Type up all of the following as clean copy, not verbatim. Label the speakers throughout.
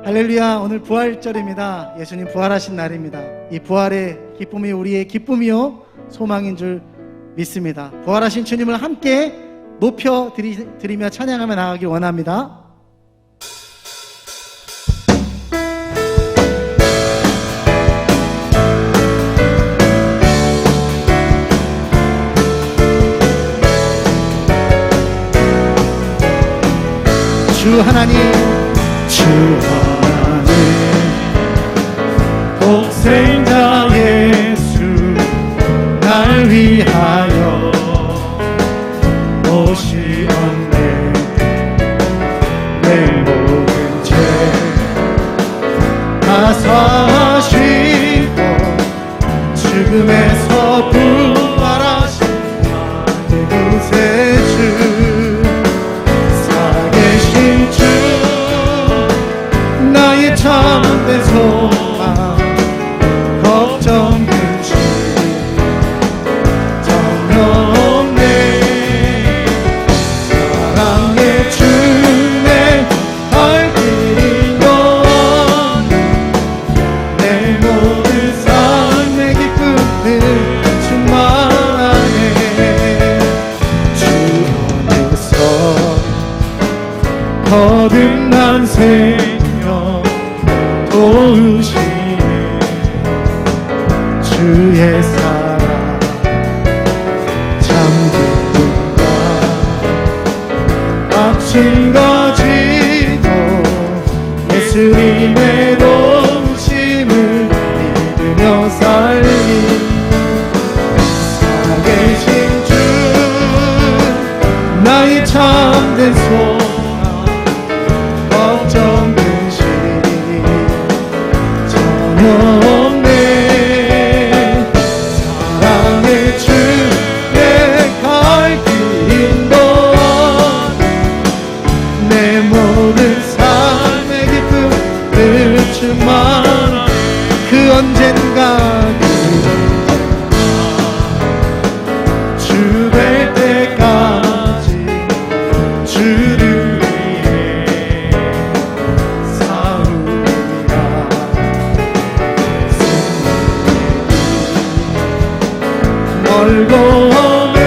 Speaker 1: 할렐루야. 오늘 부활절입니다. 예수님 부활하신 날입니다. 이 부활의 기쁨이 우리의 기쁨이요 소망인 줄 믿습니다. 부활하신 주님을 함께 높여드리며 찬양하며 나가길 원합니다. 주 하나님, 주 하나님, 독생자 예수 날 위하여 오시었네. 내 모든 죄 다 사시고 죽음에서 부활하신 내 구세주, 살아계신 주, 나의 참된 소망, 걱정 근심 전혀 없네. 사랑의 주 내 갈 길이 영원히, 내 모든 삶의 기쁨을 충만하네. 주 안에서 거듭난 생명 도우시네. 주의 사랑 참 기쁨과 마침까지도 예수님의 도우심을 믿으며 살리. 살아계신 주, 나의 참된 소망, 걱정 근심 전혀 없네. 사랑의 주 내 갈 길인 동안 내 모든 삶의 기쁨을 충만하네. 그 언젠가 주 뵐 때까지 주를 위해 싸우리라. 멀고 오네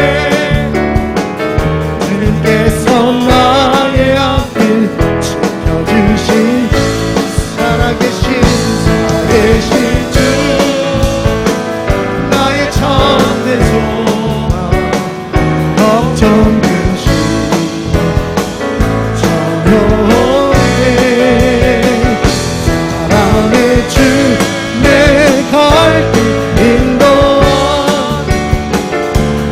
Speaker 1: 주님께서 나의 앞을 지켜주신 살아계신 주, 나의 참된 소망, 걱정 근심 전혀 없네. 사랑의 주 내 갈 길인 동안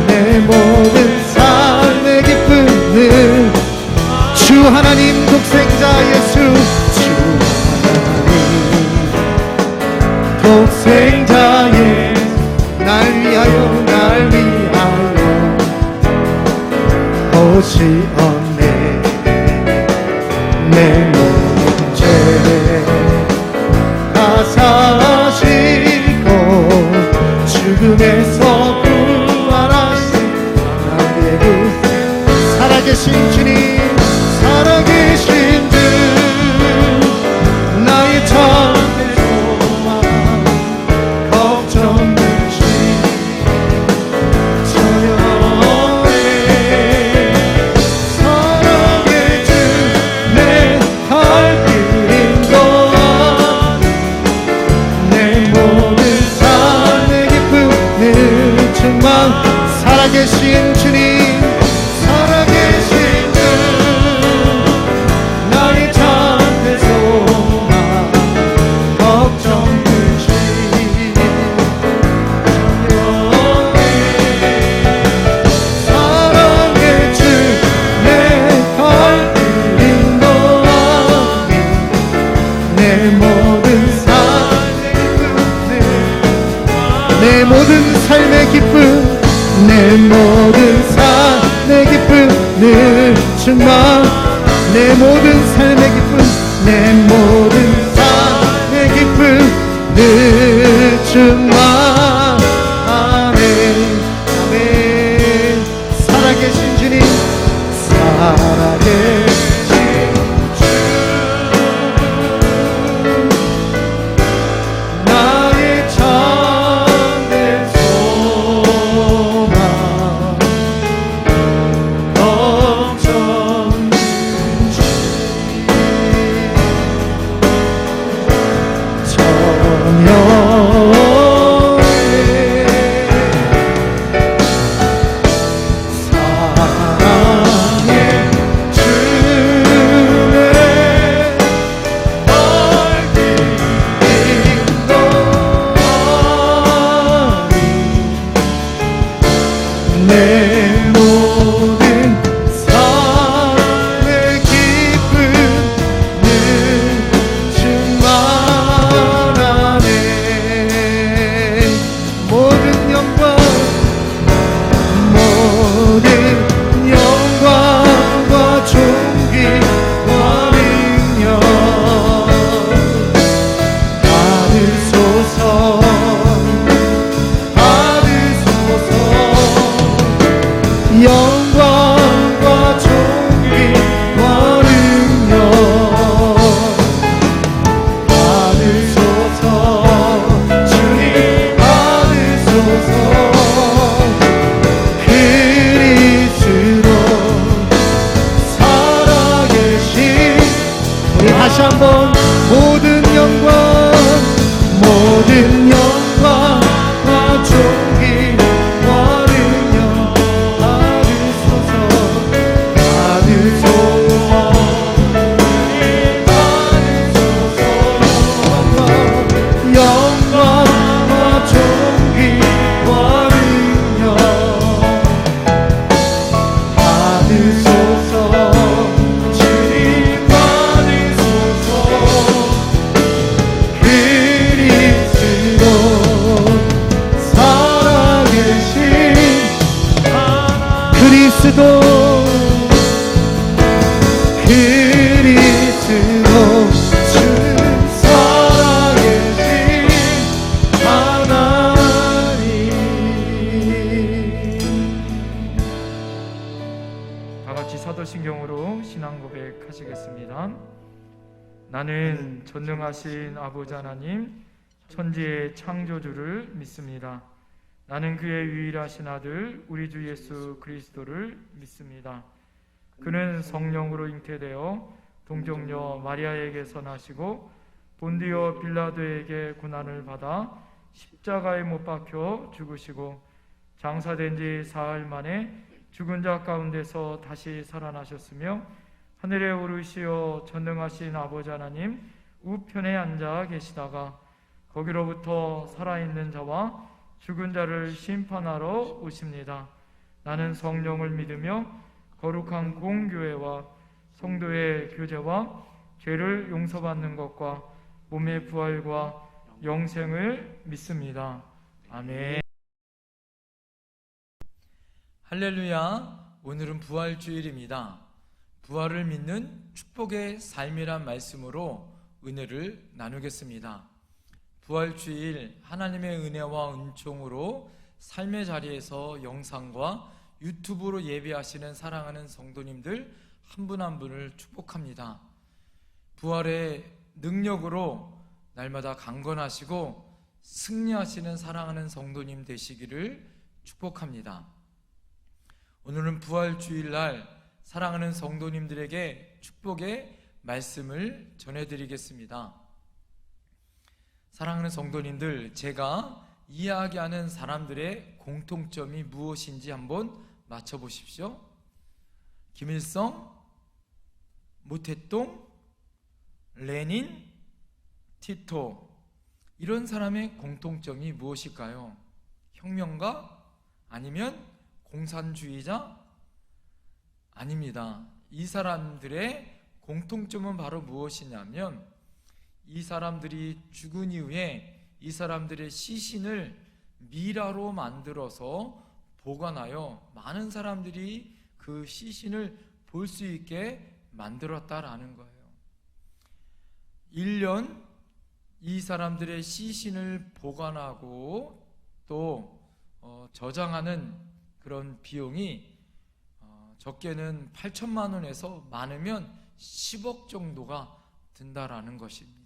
Speaker 1: 내 모든 삶의 기쁨을. 주 하나님, 독생자 예수, 주 하나님, 독생자 예수 날 위하여 오시었네. 내 모든 죄 다 사시고 죽음에서 부활하신 나의 구세주, 살아계신 주님, 살아계신 주, 나의 참된 소망, 걱정 근심 전혀 없네. 사랑의 주 내 갈 길인 동안 내 모든 삶의 기쁨을 충만. 살아계신 주님, 살아계신 주, 나의 참된 소망, 걱정 근심 전혀 없네. 사랑의 주 내 갈 길인 동안 내 모든 삶의 기쁨을, 내 모든 삶의 기쁨, 내 모든 삶의 기쁨을 충만. 내 모든 삶의 기쁨, 내 모든 삶의 기쁨을 충만. 아멘, 아멘. 살아계신 주님, 살아계신 주, 다시 한번 모든 영광 과 존귀와 능력 받으소서 영광과 존귀와 능력 받으소서 주님 받으소서 그리스도 주는 살아계신 하나님.
Speaker 2: 다같이 사도신경으로 신앙 고백하시겠습니다. 나는 전능하신 아버지 하나님 천지의 창조주를 믿습니다. 나는 그의 유일하신 아들 우리 주 예수 그리스도를 믿습니다. 그는 성령으로 잉태되어 동정녀 마리아에게서 나시고 본디오 빌라도에게 고난을 받아 십자가에 못 박혀 죽으시고 장사된 지 사흘 만에 죽은 자 가운데서 다시 살아나셨으며 하늘에 오르시어 전능하신 아버지 하나님 우편에 앉아 계시다가 거기로부터 살아있는 자와 죽은 자를 심판하러 오십니다. 나는 성령을 믿으며 거룩한 공교회와 성도의 교제와 죄를 용서받는 것과 몸의 부활과 영생을 믿습니다. 아멘.
Speaker 3: 할렐루야. 오늘은 부활주일입니다. 부활을 믿는 축복의 삶이란 말씀으로 은혜를 나누겠습니다. 부활주일 하나님의 은혜와 은총으로 삶의 자리에서 영상과 유튜브로 예배하시는 사랑하는 성도님들 한 분 한 분을 축복합니다. 부활의 능력으로 날마다 강건하시고 승리하시는 사랑하는 성도님 되시기를 축복합니다. 오늘은 부활주일날 사랑하는 성도님들에게 축복의 말씀을 전해드리겠습니다. 사랑하는 성도님들, 제가 이야기하는 사람들의 공통점이 무엇인지 한번 맞춰보십시오. 김일성, 모태똥, 레닌, 티토, 이런 사람의 공통점이 무엇일까요? 혁명가? 아니면 공산주의자? 아닙니다. 이 사람들의 공통점은 바로 무엇이냐면 이 사람들이 죽은 이후에 이 사람들의 시신을 미라로 만들어서 보관하여 많은 사람들이 그 시신을 볼 수 있게 만들었다라는 거예요. 1년 이 사람들의 시신을 보관하고 또 저장하는 그런 비용이 적게는 8천만 원에서 많으면 10억 정도가 든다라는 것입니다.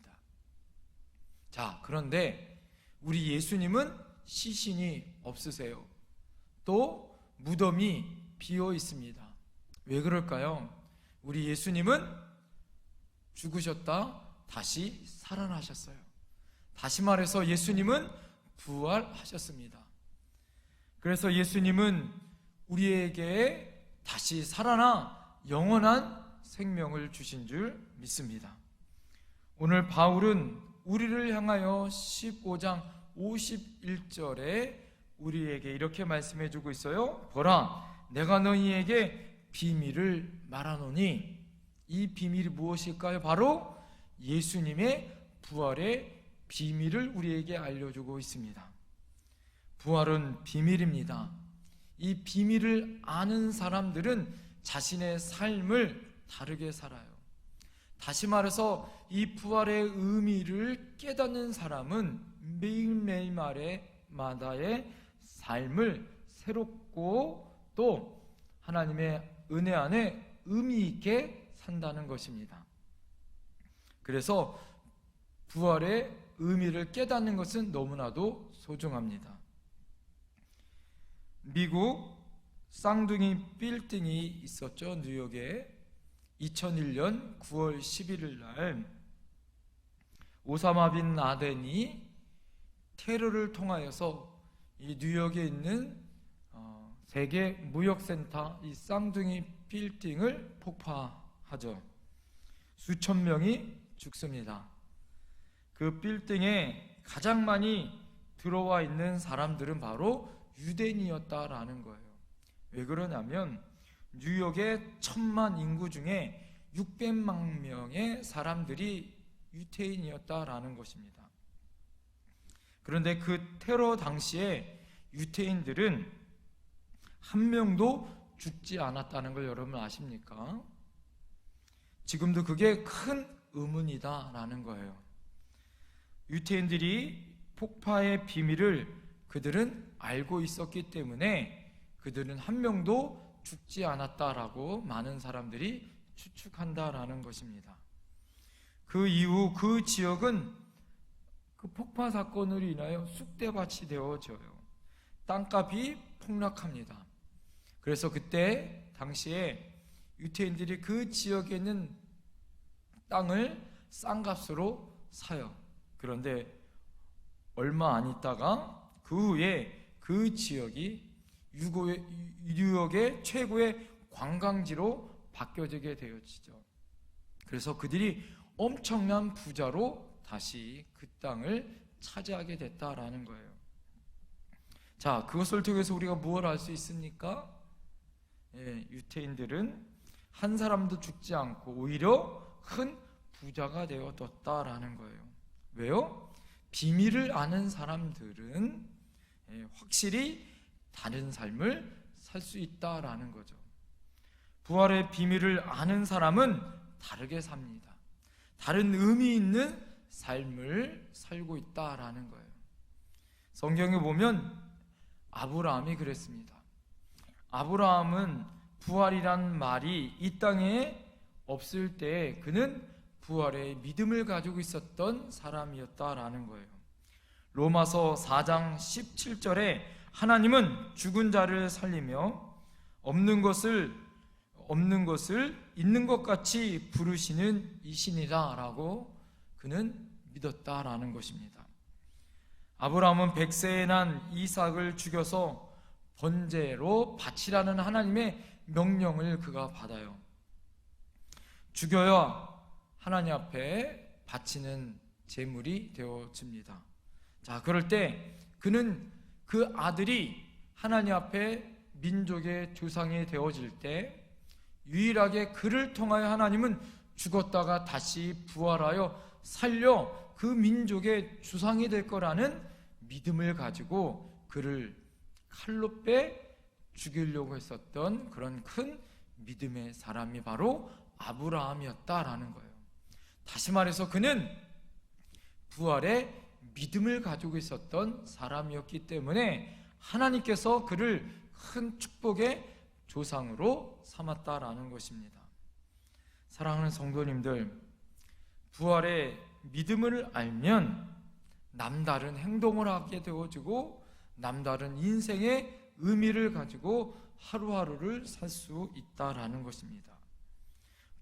Speaker 3: 자, 그런데 우리 예수님은 시신이 없으세요. 또 무덤이 비어 있습니다. 왜 그럴까요? 우리 예수님은 죽으셨다 다시 살아나셨어요. 다시 말해서 예수님은 부활하셨습니다. 그래서 예수님은 우리에게 다시 살아나 영원한 생명을 주신 줄 믿습니다. 오늘 바울은 우리를 향하여 15장 51절에 우리에게 이렇게 말씀해 주고 있어요. 보라, 내가 너희에게 비밀을 말하노니. 이 비밀이 무엇일까요? 바로 예수님의 부활의 비밀을 우리에게 알려주고 있습니다. 부활은 비밀입니다. 이 비밀을 아는 사람들은 자신의 삶을 다르게 살아요. 다시 말해서 이 부활의 의미를 깨닫는 사람은 매일매일마다의 삶을 새롭고 또 하나님의 은혜 안에 의미 있게 산다는 것입니다. 그래서 부활의 의미를 깨닫는 것은 너무나도 소중합니다. 미국 쌍둥이 빌딩이 있었죠. 뉴욕에 2001년 9월 11일 날 오사마 빈 라덴이 테러를 통하여서 이 뉴욕에 있는 세계 무역센터 이 쌍둥이 빌딩을 폭파하죠. 수천 명이 죽습니다. 그 빌딩에 가장 많이 들어와 있는 사람들은 바로 유대인이었다라는 거예요. 왜 그러냐면 뉴욕의 1000만 인구 중에 600만 명의 사람들이 유태인이었다라는 것입니다. 그런데 그 테러 당시에 유태인들은 한 명도 죽지 않았다는 걸 여러분 아십니까? 지금도 그게 큰 의문이다라는 거예요. 유태인들이 폭파의 비밀을 그들은 알고 있었기 때문에 그들은 한 명도 죽지 않았다라고 많은 사람들이 추측한다라는 것입니다. 그 이후 그 지역은 그 폭파 사건으로 인하여 쑥대밭이 되어져요. 땅값이 폭락합니다. 그래서 그때 당시에 유태인들이 그 지역에 있는 땅을 싼 값으로 사요. 그런데 얼마 안 있다가 그 후에 그 지역이 뉴욕의 최고의 관광지로 바뀌어지게 되어지죠. 그래서 그들이 엄청난 부자로 다시 그 땅을 차지하게 됐다라는 거예요. 자, 그것을 통해서 우리가 무엇을 알 수 있습니까? 유태인들은 한 사람도 죽지 않고 오히려 큰 부자가 되어졌다라는 거예요. 왜요? 비밀을 아는 사람들은 확실히 다른 삶을 살 수 있다라는 거죠. 부활의 비밀을 아는 사람은 다르게 삽니다. 다른 의미 있는 삶을 살고 있다라는 거예요. 성경에 보면 아브라함이 그랬습니다. 아브라함은 부활이란 말이 이 땅에 없을 때 그는 부활의 믿음을 가지고 있었던 사람이었다라는 거예요. 로마서 4장 17절에 하나님은 죽은 자를 살리며 없는 것을 있는 것 같이 부르시는 이신이다 라고 그는 믿었다라는 것입니다. 아브라함은 100세에 난 이삭을 죽여서 번제로 바치라는 하나님의 명령을 그가 받아요. 죽여야 하나님 앞에 바치는 제물이 되어집니다. 자, 그럴 때 그는 그 아들이 하나님 앞에 민족의 조상이 되어질 때 유일하게 그를 통하여 하나님은 죽었다가 다시 부활하여 살려 그 민족의 조상이 될 거라는 믿음을 가지고 그를 칼로 빼 죽이려고 했었던 그런 큰 믿음의 사람이 바로 아브라함이었다라는 거예요. 다시 말해서 그는 부활의 믿음을 가지고 있었던 사람이었기 때문에 하나님께서 그를 큰 축복의 조상으로 삼았다라는 것입니다. 사랑하는 성도님들, 부활의 믿음을 알면 남다른 행동을 하게 되어지고 남다른 인생의 의미를 가지고 하루하루를 살 수 있다라는 것입니다.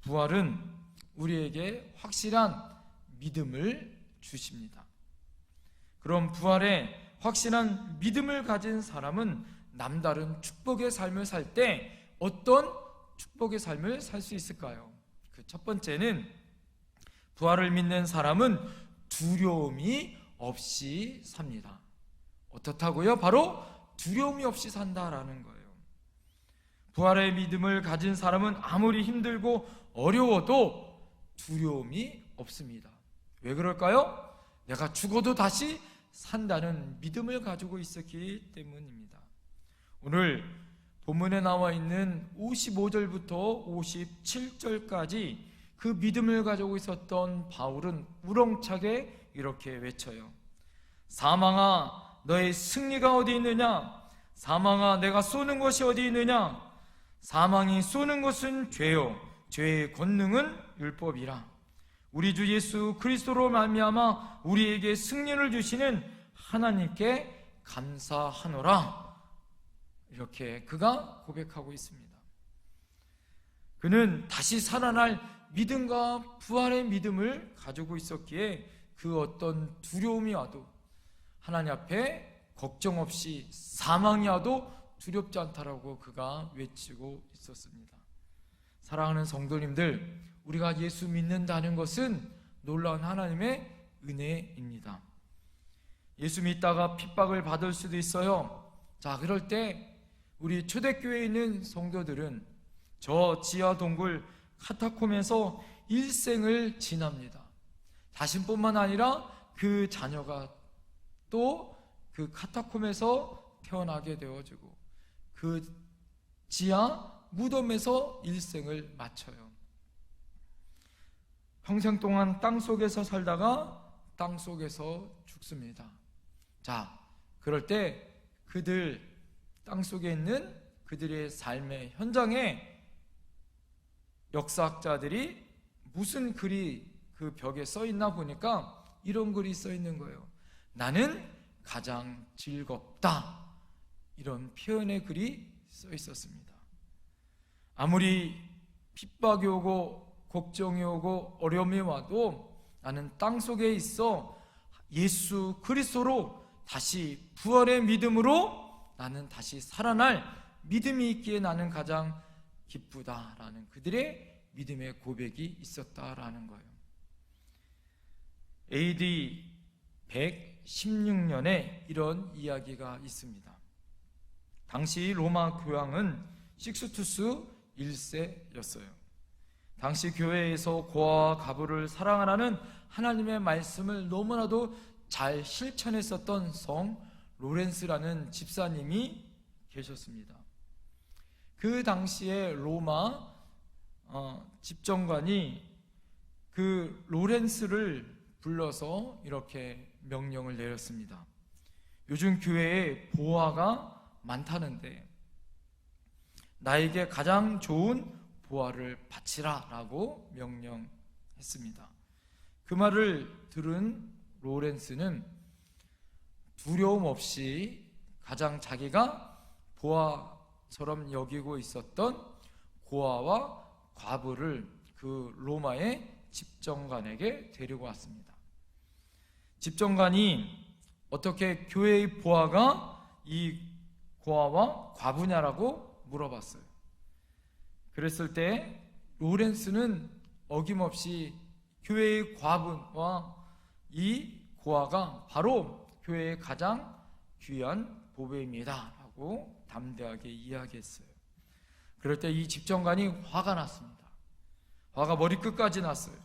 Speaker 3: 부활은 우리에게 확실한 믿음을 주십니다. 그럼 부활에 확실한 믿음을 가진 사람은 남다른 축복의 삶을 살 때 어떤 축복의 삶을 살 수 있을까요? 그 첫 번째는 부활을 믿는 사람은 두려움이 없이 삽니다. 어떻다고요? 바로 두려움이 없이 산다라는 거예요. 부활의 믿음을 가진 사람은 아무리 힘들고 어려워도 두려움이 없습니다. 왜 그럴까요? 내가 죽어도 다시 산다는 믿음을 가지고 있었기 때문입니다. 오늘 본문에 나와 있는 55절부터 57절까지 그 믿음을 가지고 있었던 바울은 우렁차게 이렇게 외쳐요. 사망아, 너의 승리가 어디 있느냐? 사망아, 내가 쏘는 것이 어디 있느냐? 사망이 쏘는 것은 죄요, 죄의 권능은 율법이라. 우리 주 예수 그리스도로 말미암아 우리에게 승리를 주시는 하나님께 감사하노라. 이렇게 그가 고백하고 있습니다. 그는 다시 살아날 믿음과 부활의 믿음을 가지고 있었기에 그 어떤 두려움이 와도 하나님 앞에 걱정 없이 사망이 와도 두렵지 않다라고 그가 외치고 있었습니다. 사랑하는 성도님들, 우리가 예수 믿는다는 것은 놀라운 하나님의 은혜입니다. 예수 믿다가 핍박을 받을 수도 있어요. 자, 그럴 때 우리 초대교회에 있는 성도들은 저 지하 동굴 카타콤에서 일생을 지납니다. 자신뿐만 아니라 그 자녀가 또 그 카타콤에서 태어나게 되어지고 그 지하 무덤에서 일생을 마쳐요. 평생 동안 땅 속에서 살다가 땅 속에서 죽습니다. 자, 그럴 때 그들 땅 속에 있는 그들의 삶의 현장에 역사학자들이 무슨 글이 그 벽에 써 있나 보니까 이런 글이 써 있는 거예요. 나는 가장 즐겁다. 이런 표현의 글이 써 있었습니다. 아무리 핍박이 오고 걱정이 오고 어려움이 와도 나는 땅 속에 있어 예수 그리스도로 다시 부활의 믿음으로 나는 다시 살아날 믿음이 있기에 나는 가장 기쁘다라는 그들의 믿음의 고백이 있었다라는 거예요. AD 116년에 이런 이야기가 있습니다. 당시 로마 교황은 식스투스 1세였어요. 당시 교회에서 고아와 과부를 사랑하라는 하나님의 말씀을 너무나도 잘 실천했었던 성 로렌스라는 집사님이 계셨습니다. 그 당시에 로마 집정관이 그 로렌스를 불러서 이렇게 명령을 내렸습니다. 요즘 교회에 보화가 많다는데 나에게 가장 좋은 보화를 바치라 라고 명령했습니다. 그 말을 들은 로렌스는 두려움 없이 가장 자기가 보화처럼 여기고 있었던 고아와 과부를 그 로마의 집정관에게 데리고 왔습니다. 집정관이 어떻게 교회의 보화가 이 고아와 과부냐라고 물어봤어요. 그랬을 때 로렌스는 어김없이 교회의 과부와 이 고아가 바로 교회의 가장 귀한 보배입니다 라고 담대하게 이야기했어요. 그럴 때 이 집정관이 화가 났습니다. 화가 머리끝까지 났어요.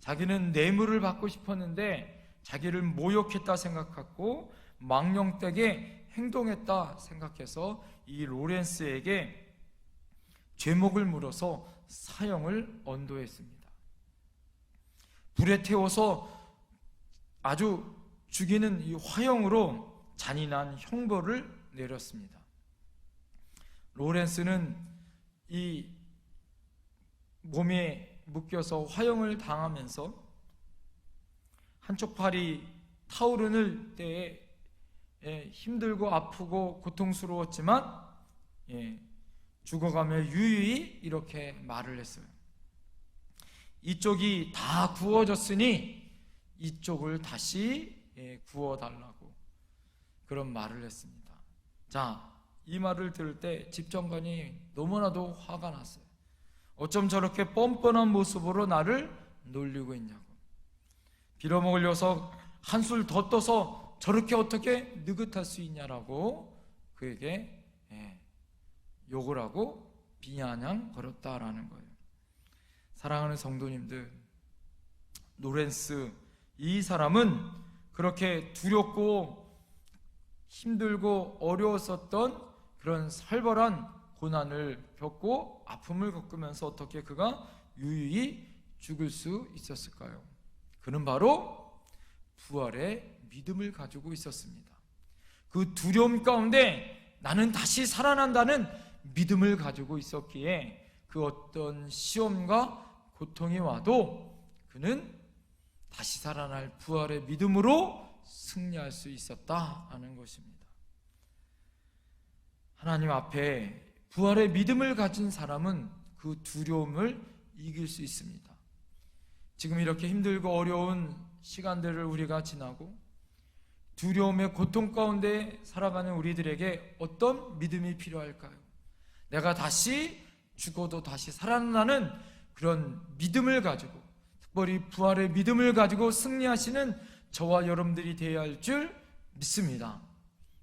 Speaker 3: 자기는 뇌물을 받고 싶었는데 자기를 모욕했다 생각하고 망령되게 행동했다 생각해서 이 로렌스에게 죄목을 물어서 사형을 언도했습니다. 불에 태워서 아주 죽이는 이 화형으로 잔인한 형벌을 내렸습니다. 로렌스는 이 몸에 묶여서 화형을 당하면서 한쪽 팔이 타오르는 때에 힘들고 아프고 고통스러웠지만 죽어가며 유유히 이렇게 말을 했어요. 이쪽이 다 구워졌으니 이쪽을 다시 구워달라고 그런 말을 했습니다. 자, 이 말을 들을 때 집정관이 너무나도 화가 났어요. 어쩜 저렇게 뻔뻔한 모습으로 나를 놀리고 있냐고. 빌어먹을 녀석 한술 더 떠서 저렇게 어떻게 느긋할 수 있냐라고 그에게 욕을 하고 비아냥거렸다라는 거예요. 사랑하는 성도님들, 로렌스 이 사람은 그렇게 두렵고 힘들고 어려웠었던 그런 살벌한 고난을 겪고 아픔을 겪으면서 어떻게 그가 유유히 죽을 수 있었을까요? 그는 바로 부활의 믿음을 가지고 있었습니다. 그 두려움 가운데 나는 다시 살아난다는 믿음을 가지고 있었기에 그 어떤 시험과 고통이 와도 그는 다시 살아날 부활의 믿음으로 승리할 수 있었다는 것입니다. 하나님 앞에 부활의 믿음을 가진 사람은 그 두려움을 이길 수 있습니다. 지금 이렇게 힘들고 어려운 시간들을 우리가 지나고 두려움의 고통 가운데 살아가는 우리들에게 어떤 믿음이 필요할까요? 내가 다시 죽어도 다시 살아나는 그런 믿음을 가지고, 특별히 부활의 믿음을 가지고 승리하시는 저와 여러분들이 되어야 할 줄 믿습니다.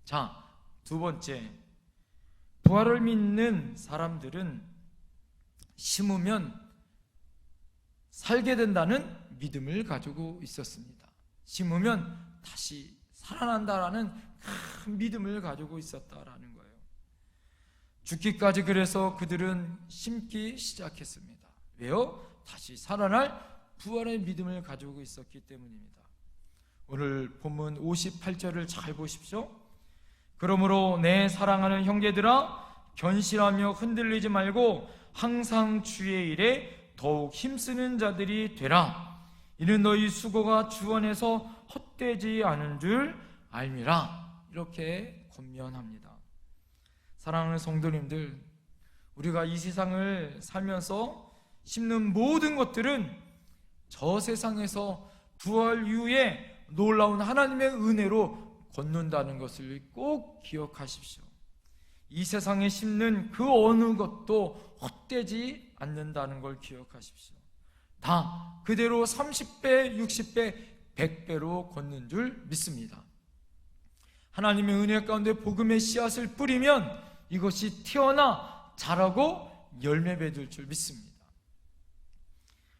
Speaker 3: 자, 두 번째, 부활을 믿는 사람들은 심으면 살게 된다는 믿음을 가지고 있었습니다. 심으면 다시 살아난다라는 큰 믿음을 가지고 있었다라는 거예요. 죽기까지 그래서 그들은 심기 시작했습니다. 왜요? 다시 살아날 부활의 믿음을 가지고 있었기 때문입니다. 오늘 본문 58절을 잘 보십시오. 그러므로 내 사랑하는 형제들아, 견실하며 흔들리지 말고 항상 주의 일에 더욱 힘쓰는 자들이 되라. 이는 너희 수고가 주 안에서 헛되지 않은 줄 알미라. 이렇게 권면합니다. 사랑하는 성도님들, 우리가 이 세상을 살면서 심는 모든 것들은 저 세상에서 부활 이후에 놀라운 하나님의 은혜로 걷는다는 것을 꼭 기억하십시오. 이 세상에 심는 그 어느 것도 헛되지 않는다는 걸 기억하십시오. 다 그대로 30배, 60배, 100배로 걷는 줄 믿습니다. 하나님의 은혜 가운데 복음의 씨앗을 뿌리면 이것이 튀어나 자라고 열매 맺을 줄 믿습니다.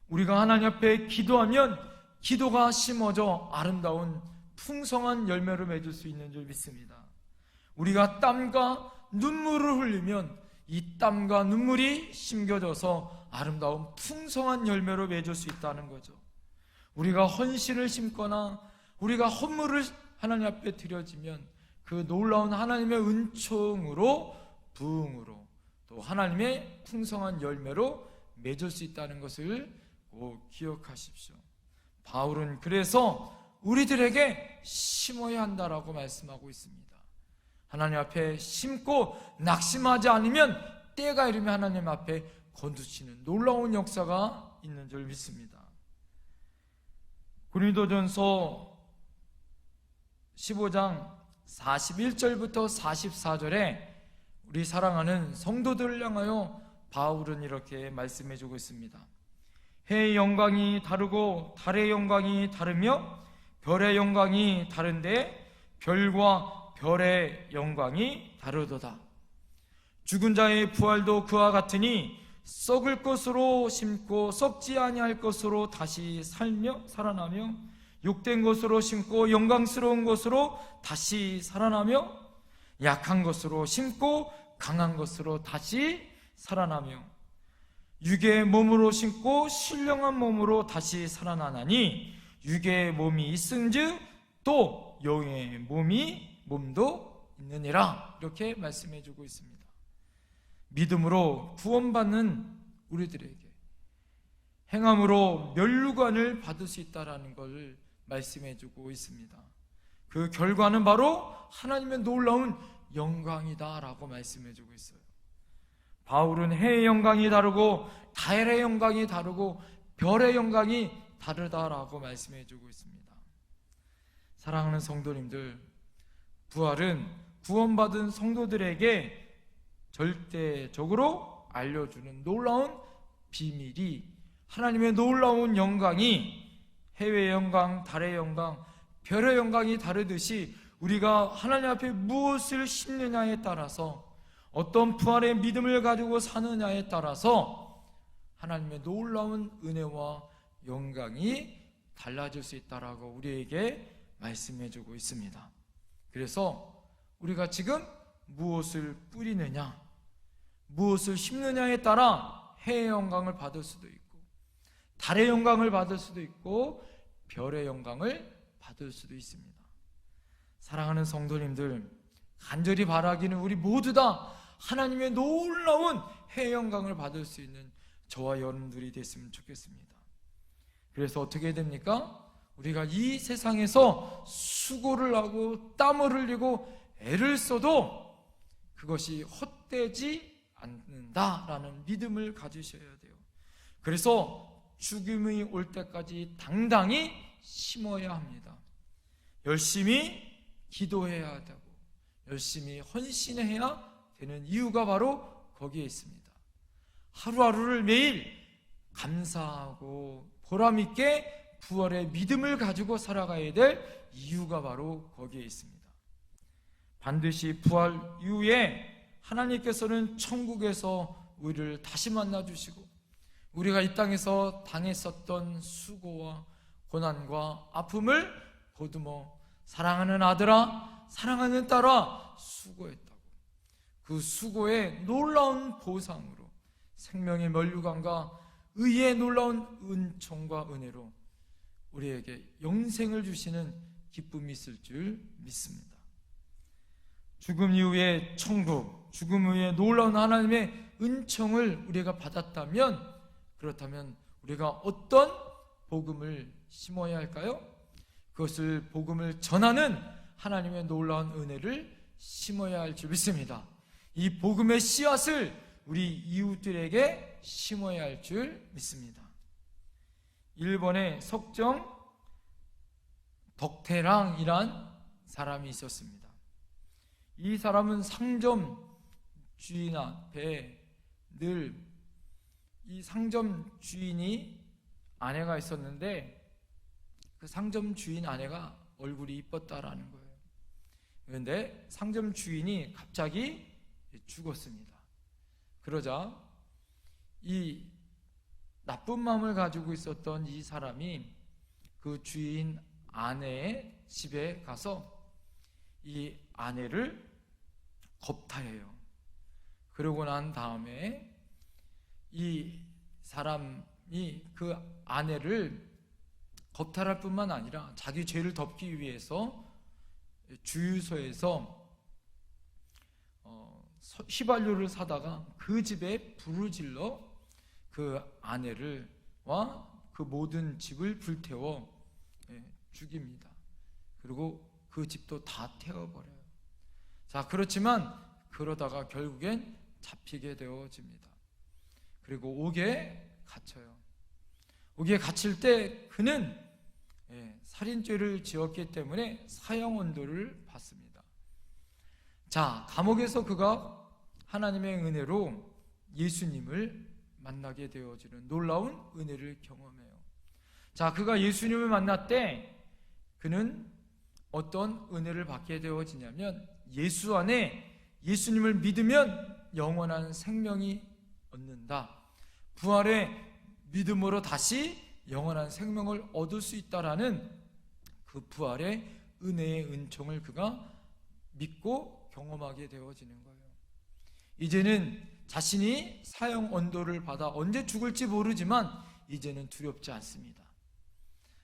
Speaker 3: 우리가 하나님 앞에 기도하면 기도가 심어져 아름다운 풍성한 열매를 맺을 수 있는 줄 믿습니다. 우리가 땀과 눈물을 흘리면 이 땀과 눈물이 심겨져서 아름다운 풍성한 열매로 맺을 수 있다는 거죠. 우리가 헌신을 심거나 우리가 헌물을 하나님 앞에 드려지면 그 놀라운 하나님의 은총으로, 부흥으로, 또 하나님의 풍성한 열매로 맺을 수 있다는 것을 꼭 기억하십시오. 바울은 그래서 우리들에게 심어야 한다라고 말씀하고 있습니다. 하나님 앞에 심고 낙심하지 않으면 때가 이르면 하나님 앞에 거두시는 놀라운 역사가 있는 줄 믿습니다. 고린도전서 15장 41절부터 44절에 우리 사랑하는 성도들을 향하여 바울은 이렇게 말씀해 주고 있습니다. 해의 영광이 다르고 달의 영광이 다르며 별의 영광이 다른데 별과 별의 영광이 다르도다. 죽은 자의 부활도 그와 같으니 썩을 것으로 심고 썩지 아니할 것으로 다시 살아나며 욕된 것으로 심고 영광스러운 것으로 다시 살아나며 약한 것으로 심고 강한 것으로 다시 살아나며 육의 몸으로 심고 신령한 몸으로 다시 살아나나니 육의 몸이 있은즉 또 영의 몸도 있느니라. 이렇게 말씀해 주고 있습니다. 믿음으로 구원받는 우리들에게 행함으로 면류관을 받을 수 있다는 걸 말씀해 주고 있습니다. 그 결과는 바로 하나님의 놀라운 영광이다라고 말씀해 주고 있어요. 바울은 해의 영광이 다르고 달의 영광이 다르고 별의 영광이 다르다라고 말씀해 주고 있습니다. 사랑하는 성도님들, 부활은 구원받은 성도들에게 절대적으로 알려주는 놀라운 비밀이, 하나님의 놀라운 영광이 해의 영광, 달의 영광, 별의 영광이 다르듯이 우리가 하나님 앞에 무엇을 심느냐에 따라서, 어떤 부활의 믿음을 가지고 사느냐에 따라서 하나님의 놀라운 은혜와 영광이 달라질 수 있다라고 우리에게 말씀해 주고 있습니다. 그래서 우리가 지금 무엇을 뿌리느냐, 무엇을 심느냐에 따라 해의 영광을 받을 수도 있고 달의 영광을 받을 수도 있고 별의 영광을 받을 수도 있습니다. 사랑하는 성도님들, 간절히 바라기는 우리 모두 다 하나님의 놀라운 해의 영광을 받을 수 있는 저와 여러분들이 됐으면 좋겠습니다. 그래서 어떻게 됩니까? 우리가 이 세상에서 수고를 하고 땀을 흘리고 애를 써도 그것이 헛되지 않는다라는 믿음을 가지셔야 돼요. 그래서 죽음이 올 때까지 당당히 심어야 합니다. 열심히 기도해야 하고 열심히 헌신해야 되는 이유가 바로 거기에 있습니다. 하루하루를 매일 감사하고 보람있게 부활의 믿음을 가지고 살아가야 될 이유가 바로 거기에 있습니다. 반드시 부활 이후에 하나님께서는 천국에서 우리를 다시 만나주시고 우리가 이 땅에서 당했었던 수고와 고난과 아픔을 보듬어 사랑하는 아들아, 사랑하는 딸아, 수고했다고 그 수고의 놀라운 보상으로 생명의 면류관과 의의 놀라운 은총과 은혜로 우리에게 영생을 주시는 기쁨이 있을 줄 믿습니다. 죽음 이후에 천국, 죽음 이후에 놀라운 하나님의 은총을 우리가 받았다면, 그렇다면 우리가 어떤 복음을 심어야 할까요? 그것을 복음을 전하는 하나님의 놀라운 은혜를 심어야 할 줄 믿습니다. 이 복음의 씨앗을 우리 이웃들에게 심어야 할 줄 믿습니다. 일본의 석정 덕태랑이란 사람이 있었습니다. 이 사람은 상점 주인 앞에 늘 이 상점 주인이 아내가 있었는데 그 상점 주인 아내가 얼굴이 이뻤다라는 거예요. 그런데 상점 주인이 갑자기 죽었습니다. 그러자 이 나쁜 마음을 가지고 있었던 이 사람이 그 주인 아내의 집에 가서 이 아내를 겁탈해요. 그러고 난 다음에 이 사람이 그 아내를 겁탈할 뿐만 아니라 자기 죄를 덮기 위해서 주유소에서 휘발유를 사다가 그 집에 불을 질러 그 아내를와 그 모든 집을 불태워 죽입니다. 그리고 그 집도 다 태워버려요. 자, 그렇지만 그러다가 결국엔 잡히게 되어집니다. 그리고 옥에 갇혀요. 옥에 갇힐 때 그는 살인죄를 지었기 때문에 사형언도를 받습니다. 자, 감옥에서 그가 하나님의 은혜로 예수님을 만나게 되어지는 놀라운 은혜를 경험해요. 자, 그가 예수님을 만났을 그는 어떤 은혜를 받게 되어지냐면 예수 안에 예수님을 믿으면 영원한 생명이 얻는다. 부활의 믿음으로 다시 영원한 생명을 얻을 수 있다라는 그 부활의 은혜의 은총을 그가 믿고 경험하게 되어지는 거예요. 이제는 자신이 사형 언도를 받아 언제 죽을지 모르지만 이제는 두렵지 않습니다.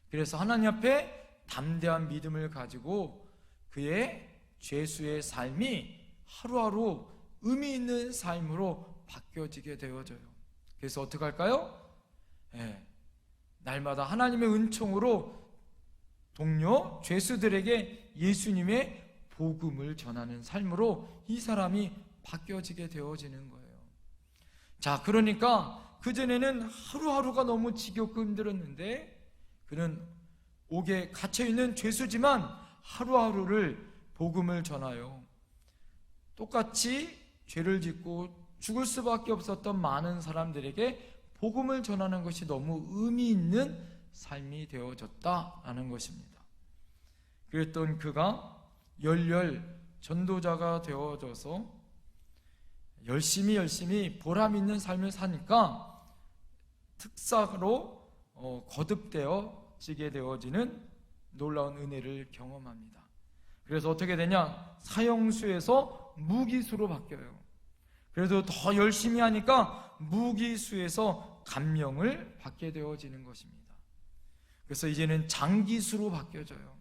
Speaker 3: 그래서 하나님 앞에 담대한 믿음을 가지고 그의 죄수의 삶이 하루하루 의미 있는 삶으로 바뀌어지게 되어져요. 그래서 어떻게 할까요? 날마다 하나님의 은총으로 동료 죄수들에게 예수님의 복음을 전하는 삶으로 이 사람이 바뀌어지게 되어지는 거예요. 자, 그러니까 그전에는 하루하루가 너무 지겹고 힘들었는데 그는 옥에 갇혀있는 죄수지만 하루하루를 복음을 전하여 똑같이 죄를 짓고 죽을 수밖에 없었던 많은 사람들에게 복음을 전하는 것이 너무 의미 있는 삶이 되어졌다라는 것입니다. 그랬던 그가 열렬 전도자가 되어져서 열심히 보람 있는 삶을 사니까 특사로 거듭되어지게 되어지는 놀라운 은혜를 경험합니다. 그래서 어떻게 되냐? 사형수에서 무기수로 바뀌어요. 그래도 더 열심히 하니까 무기수에서 감명을 받게 되어지는 것입니다. 그래서 이제는 장기수로 바뀌어져요.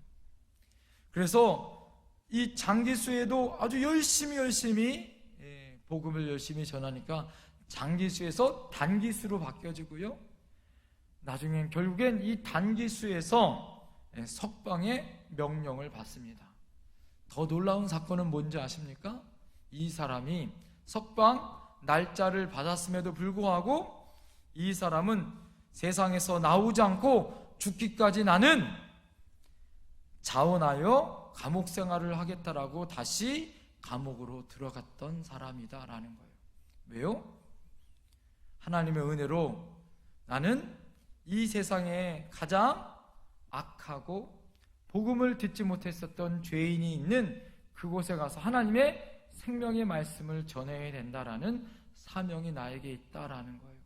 Speaker 3: 그래서 이 장기수에도 아주 열심히 복음을 열심히 전하니까 장기수에서 단기수로 바뀌어지고요. 나중엔 결국엔 이 단기수에서 석방의 명령을 받습니다. 더 놀라운 사건은 뭔지 아십니까? 이 사람이 석방 날짜를 받았음에도 불구하고 이 사람은 세상에서 나오지 않고 죽기까지 나는 자원하여 감옥 생활을 하겠다라고 다시 감옥으로 들어갔던 사람이다라는 거예요. 왜요? 하나님의 은혜로 나는 이 세상에 가장 악하고 복음을 듣지 못했었던 죄인이 있는 그곳에 가서 하나님의 생명의 말씀을 전해야 된다라는 사명이 나에게 있다라는 거예요.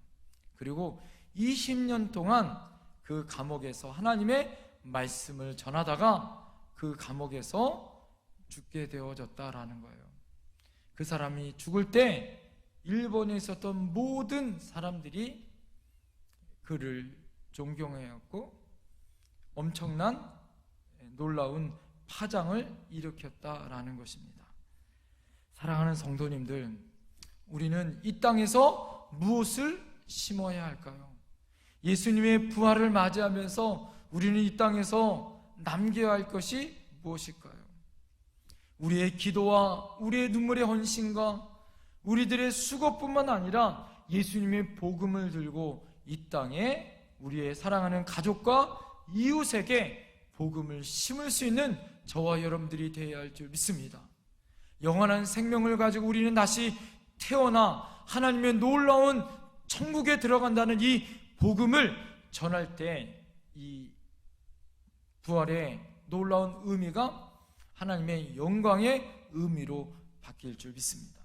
Speaker 3: 그리고 20년 동안 그 감옥에서 하나님의 말씀을 전하다가 그 감옥에서 죽게 되어졌다라는 거예요. 그 사람이 죽을 때 일본에 있었던 모든 사람들이 그를 존경해왔고 엄청난 놀라운 파장을 일으켰다라는 것입니다. 사랑하는 성도님들, 우리는 이 땅에서 무엇을 심어야 할까요? 예수님의 부활을 맞이하면서 우리는 이 땅에서 남겨야 할 것이 무엇일까요? 우리의 기도와 우리의 눈물의 헌신과 우리들의 수고뿐만 아니라 예수님의 복음을 들고 이 땅에 우리의 사랑하는 가족과 이웃에게 복음을 심을 수 있는 저와 여러분들이 되어야 할 줄 믿습니다. 영원한 생명을 가지고 우리는 다시 태어나 하나님의 놀라운 천국에 들어간다는 이 복음을 전할 때 이 부활의 놀라운 의미가 하나님의 영광의 의미로 바뀔 줄 믿습니다.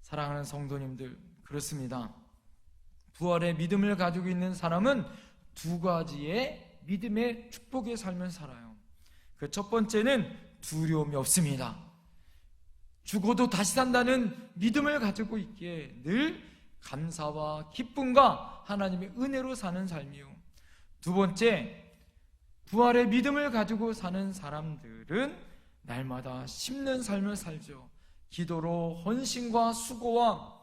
Speaker 3: 사랑하는 성도님들, 그렇습니다. 부활의 믿음을 가지고 있는 사람은 두 가지의 믿음의 축복의 삶을 살아요. 그 첫 번째는 두려움이 없습니다. 죽어도 다시 산다는 믿음을 가지고 있기에 늘 감사와 기쁨과 하나님의 은혜로 사는 삶이요. 두 번째, 부활의 믿음을 가지고 사는 사람들은 날마다 심는 삶을 살죠. 기도로 헌신과 수고와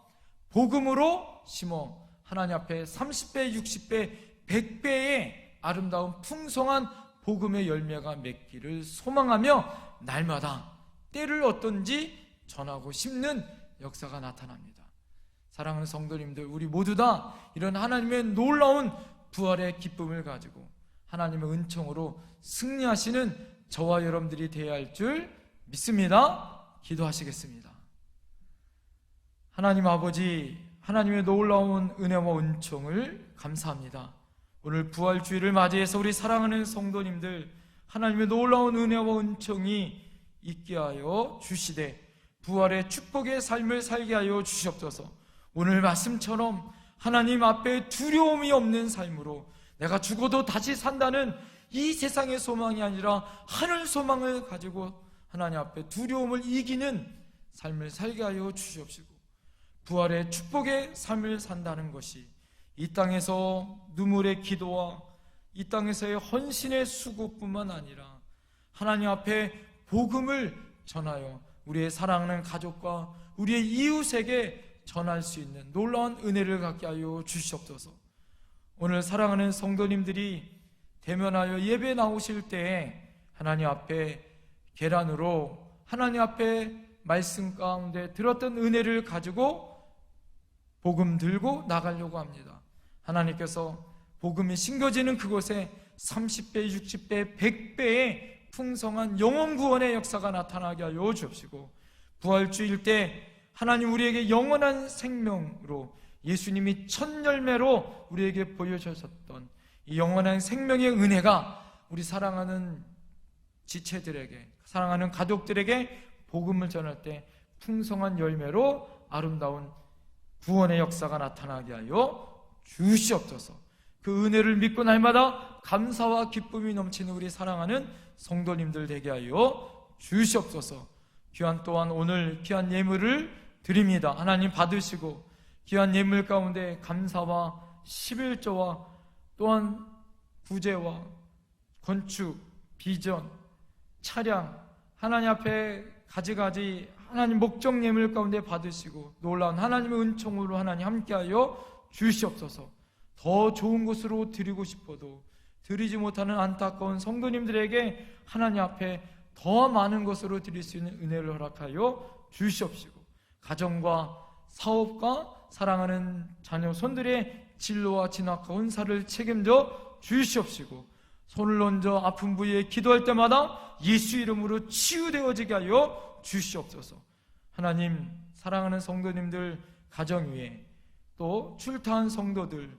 Speaker 3: 복음으로 심어 하나님 앞에 30배, 60배, 100배의 아름다운 풍성한 복음의 열매가 맺기를 소망하며 날마다 때를 얻든지 전하고 심는 역사가 나타납니다. 사랑하는 성도님들, 우리 모두 다 이런 하나님의 놀라운 부활의 기쁨을 가지고 하나님의 은총으로 승리하시는 저와 여러분들이 되어야 할 줄 믿습니다. 기도하시겠습니다. 하나님 아버지, 하나님의 놀라운 은혜와 은총을 감사합니다. 오늘 부활주의를 맞이해서 우리 사랑하는 성도님들, 하나님의 놀라운 은혜와 은총이 있게 하여 주시되 부활의 축복의 삶을 살게 하여 주시옵소서. 오늘 말씀처럼 하나님 앞에 두려움이 없는 삶으로 내가 죽어도 다시 산다는 이 세상의 소망이 아니라 하늘 소망을 가지고 하나님 앞에 두려움을 이기는 삶을 살게 하여 주시옵시고, 부활의 축복의 삶을 산다는 것이 이 땅에서 눈물의 기도와 이 땅에서의 헌신의 수고뿐만 아니라 하나님 앞에 복음을 전하여 우리의 사랑하는 가족과 우리의 이웃에게 전할 수 있는 놀라운 은혜를 갖게 하여 주시옵소서. 오늘 사랑하는 성도님들이 대면하여 예배 나오실 때에 하나님 앞에 계란으로 하나님 앞에 말씀 가운데 들었던 은혜를 가지고 복음 들고 나가려고 합니다. 하나님께서 복음이 심겨지는 그곳에 30배, 60배, 100배의 풍성한 영원 구원의 역사가 나타나게 하여 주옵시고, 부활주일 때 하나님 우리에게 영원한 생명으로 예수님이 첫 열매로 우리에게 보여주셨던 이 영원한 생명의 은혜가 우리 사랑하는 지체들에게, 사랑하는 가족들에게 복음을 전할 때 풍성한 열매로 아름다운 구원의 역사가 나타나게 하여 주시옵소서. 그 은혜를 믿고 날마다 감사와 기쁨이 넘치는 우리 사랑하는 성도님들 되게 하여 주시옵소서. 귀한 또한 오늘 귀한 예물을 드립니다. 하나님 받으시고 귀한 예물 가운데 감사와 11조와 또한 부재와 건축, 비전, 차량, 하나님 앞에 가지가지 하나님 목적 예물 가운데 받으시고 놀라운 하나님의 은총으로 하나님 함께하여 주시옵소서. 더 좋은 곳으로 드리고 싶어도 드리지 못하는 안타까운 성도님들에게 하나님 앞에 더 많은 것으로 드릴 수 있는 은혜를 허락하여 주시옵시고, 가정과 사업과 사랑하는 자녀 손들의 진로와 진학과 은사를 책임져 주시옵시고, 손을 얹어 아픈 부위에 기도할 때마다 예수 이름으로 치유되어지게 하여 주시옵소서. 하나님, 사랑하는 성도님들 가정 위에, 또 출타한 성도들,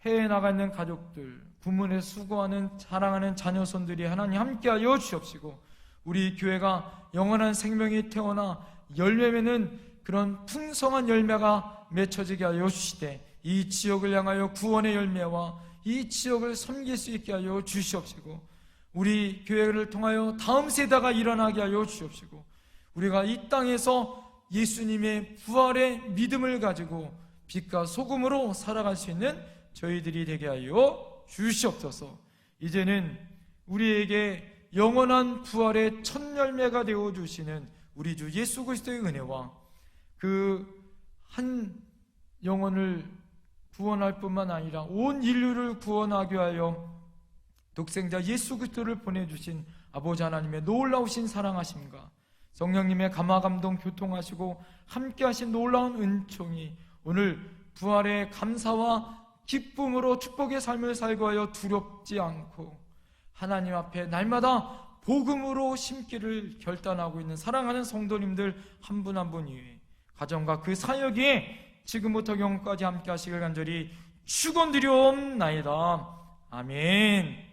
Speaker 3: 해외에 나가 있는 가족들, 부문에 수고하는 사랑하는 자녀손들이 하나님 함께하여 주옵시고, 우리 교회가 영원한 생명이 태어나 열매 맺는 그런 풍성한 열매가 맺혀지게 하여 주시되, 이 지역을 향하여 구원의 열매와 이 지역을 섬길 수 있게 하여 주시옵시고, 우리 교회를 통하여 다음 세대가 일어나게 하여 주시옵시고, 우리가 이 땅에서 예수님의 부활의 믿음을 가지고 빛과 소금으로 살아갈 수 있는 저희들이 되게 하여 주시옵소서. 이제는 우리에게 영원한 부활의 첫 열매가 되어 주시는 우리 주 예수 그리스도의 은혜와 그 한 영혼을 구원할 뿐만 아니라 온 인류를 구원하게 하여 독생자 예수 그리스도를 보내주신 아버지 하나님의 놀라우신 사랑하심과 성령님의 감화감동 교통하시고 함께하신 놀라운 은총이 오늘 부활의 감사와 기쁨으로 축복의 삶을 살고 하여 두렵지 않고 하나님 앞에 날마다 복음으로 심기를 결단하고 있는 사랑하는 성도님들 한 분 한 분 위에 가정과 그 사역에 지금부터 영원까지 함께 하시길 간절히 축원드리옵나이다. 아멘.